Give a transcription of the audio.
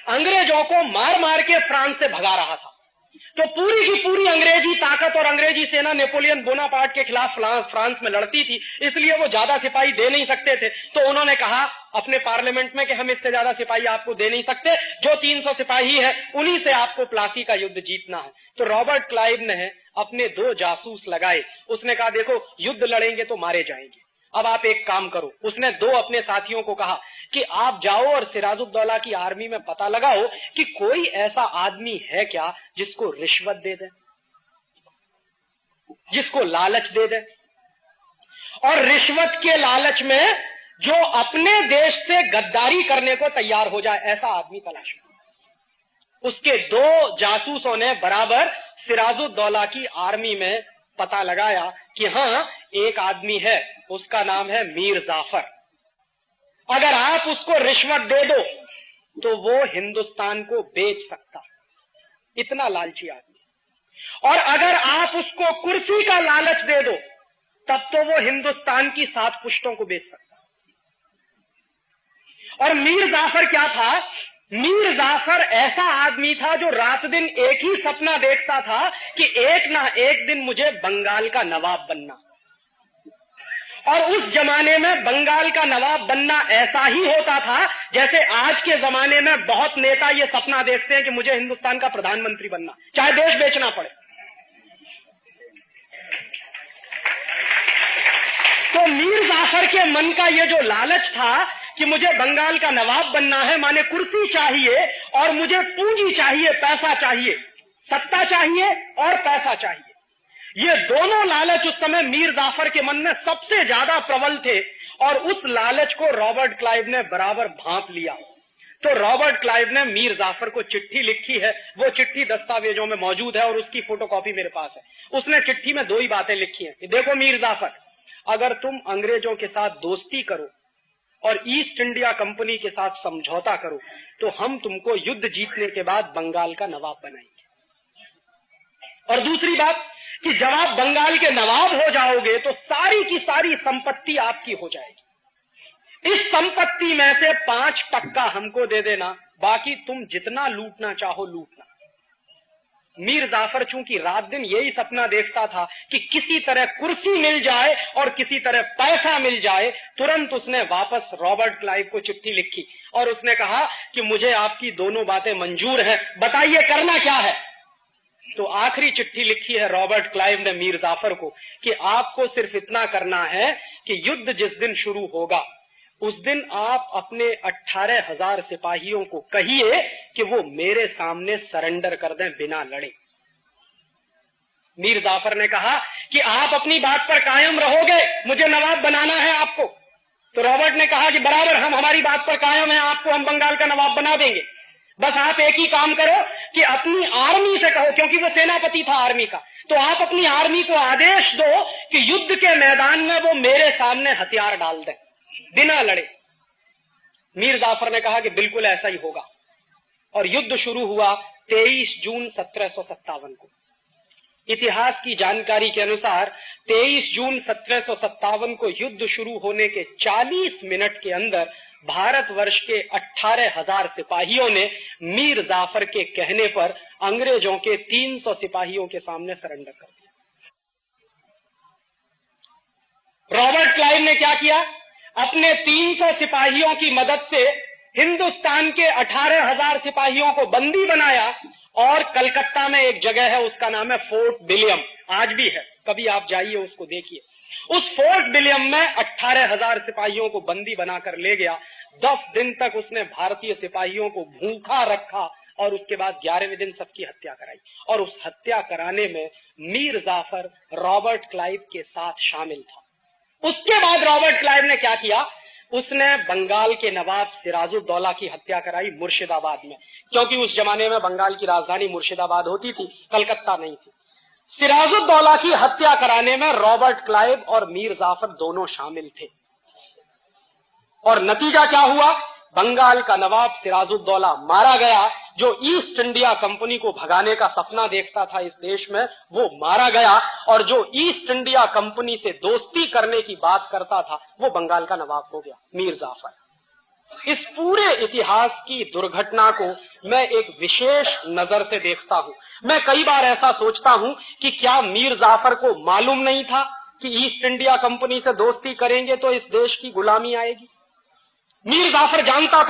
अंग्रेजों को मार मार के फ्रांस से भगा रहा था। तो पूरी की पूरी अंग्रेजी ताकत और अंग्रेजी सेना नेपोलियन बोनापार्ट के खिलाफ फ्रांस में लड़ती थी, इसलिए वो ज्यादा सिपाही दे नहीं सकते थे। तो उन्होंने कहा अपने पार्लियामेंट में कि हम इससे ज्यादा सिपाही आपको दे नहीं सकते, जो 300 सिपाही है उन्हीं से आपको प्लासी का युद्ध जीतना है। तो रॉबर्ट क्लाइव ने अपने 2 जासूस लगाए। उसने कहा देखो युद्ध लड़ेंगे तो मारे जाएंगे, अब आप एक काम करो। उसने 2 अपने साथियों को कहा कि आप जाओ और सिराजुद्दौला की आर्मी में पता लगाओ कि कोई ऐसा आदमी है क्या जिसको रिश्वत दे दे, जिसको लालच दे दे, और रिश्वत के लालच में जो अपने देश से गद्दारी करने को तैयार हो जाए, ऐसा आदमी तलाश करो। उसके 2 जासूसों ने बराबर सिराजुद्दौला की आर्मी में पता लगाया कि हां एक आदमी है, उसका नाम है मीर जाफर। अगर आप उसको रिश्वत दे दो तो वो हिंदुस्तान को बेच सकता, इतना लालची आदमी। और अगर आप उसको कुर्सी का लालच दे दो तब तो वो हिंदुस्तान की 7 पुश्तों को बेच सकता। और मीर जाफर क्या था? मीर जाफर ऐसा आदमी था जो रात दिन एक ही सपना देखता था कि एक ना एक दिन मुझे बंगाल का नवाब बनना। और उस जमाने में बंगाल का नवाब बनना ऐसा ही होता था जैसे आज के जमाने में बहुत नेता ये सपना देखते हैं कि मुझे हिंदुस्तान का प्रधानमंत्री बनना, चाहे देश बेचना पड़े। तो मीर जाफर के मन का ये जो लालच था कि मुझे बंगाल का नवाब बनना है, माने कुर्सी चाहिए और मुझे पूंजी चाहिए, पैसा चाहिए, सत्ता चाहिए और पैसा चाहिए, ये दोनों लालच उस समय मीर जाफर के मन में सबसे ज्यादा प्रबल थे। और उस लालच को रॉबर्ट क्लाइव ने बराबर भांप लिया। तो रॉबर्ट क्लाइव ने मीर जाफर को चिट्ठी लिखी है, वो चिट्ठी दस्तावेजों में मौजूद है और उसकी फोटोकॉपी मेरे पास है। उसने चिट्ठी में 2 ही बातें लिखी हैं कि देखो मीर जाफर, अगर तुम अंग्रेजों के साथ दोस्ती करो और ईस्ट इंडिया कंपनी के साथ समझौता करो तो हम तुमको युद्ध जीतने के बाद बंगाल का नवाब बनाएंगे। और दूसरी बात कि जब आप बंगाल के नवाब हो जाओगे तो सारी की सारी संपत्ति आपकी हो जाएगी। इस संपत्ति में से 5% हमको दे देना, बाकी तुम जितना लूटना चाहो लूटना। मीर जाफर चूंकि रात दिन यही सपना देखता था कि किसी तरह कुर्सी मिल जाए और किसी तरह पैसा मिल जाए, तुरंत उसने वापस रॉबर्ट क्लाइव को चिट्ठी लिखी और उसने कहा कि मुझे आपकी दोनों बातें मंजूर हैं, बताइए करना क्या है। तो आखिरी चिट्ठी लिखी है रॉबर्ट क्लाइव ने मीर जाफर को कि आपको सिर्फ इतना करना है कि युद्ध जिस दिन शुरू होगा उस दिन आप अपने 18,000 सिपाहियों को कहिए कि वो मेरे सामने सरेंडर कर दें बिना लड़े। मीर जाफर ने कहा कि आप अपनी बात पर कायम रहोगे, मुझे नवाब बनाना है आपको। तो रॉबर्ट ने कहा कि बराबर, हम हमारी बात पर कायम हैं, आपको हम बंगाल का नवाब बना देंगे। बस आप एक ही काम करो कि अपनी आर्मी से कहो, क्योंकि वो सेनापति था आर्मी का, तो आप अपनी आर्मी को आदेश दो कि युद्ध के मैदान में वो मेरे सामने हथियार डाल दें बिना लड़े। मीर जाफर ने कहा कि बिल्कुल ऐसा ही होगा। और युद्ध शुरू हुआ 23 जून 1757 को। इतिहास की जानकारी के अनुसार 23 जून 1757 को युद्ध शुरू होने के 40 मिनट के अंदर भारतवर्ष के 18,000 सिपाहियों ने मीर जाफर के कहने पर अंग्रेजों के 300 सिपाहियों के सामने सरेंडर कर दिया। रॉबर्ट क्लाइव ने क्या किया? अपने 300 सिपाहियों की मदद से हिंदुस्तान के 18,000 सिपाहियों को बंदी बनाया और कलकत्ता में एक जगह है, उसका नाम है फोर्ट विलियम, आज भी है, कभी आप जाइए उसको देखिए। उस फोर्ट विलियम में 18,000 सिपाहियों को बंदी बनाकर ले गया। 10 दिन तक उसने भारतीय सिपाहियों को भूखा रखा और उसके बाद 11वें दिन सबकी हत्या कराई। और उस हत्या कराने में मीर जाफर रॉबर्ट क्लाइव के साथ शामिल था। उसके बाद रॉबर्ट क्लाइव ने क्या किया? उसने बंगाल के नवाब सिराजुद्दौला की हत्या कराई मुर्शिदाबाद में, क्योंकि उस जमाने में बंगाल की राजधानी मुर्शिदाबाद होती थी, कलकत्ता नहीं थी। सिराजुद्दौला की हत्या कराने में रॉबर्ट क्लाइव और मीर जाफर दोनों शामिल थे। और नतीजा क्या हुआ? बंगाल का नवाब सिराजुद्दौला मारा गया। जो ईस्ट इंडिया कंपनी को भगाने का सपना देखता था इस देश में, वो मारा गया। और जो ईस्ट इंडिया कंपनी से दोस्ती करने की बात करता था, वो बंगाल का नवाब हो गया, मीर जाफर। इस पूरे इतिहास की दुर्घटना को मैं एक विशेष नजर से देखता हूं। मैं कई बार ऐसा सोचता हूं कि क्या मीर जाफर को मालूम नहीं था कि ईस्ट इंडिया कंपनी से दोस्ती करेंगे तो इस देश की गुलामी आएगी। मीर जाफर जानता था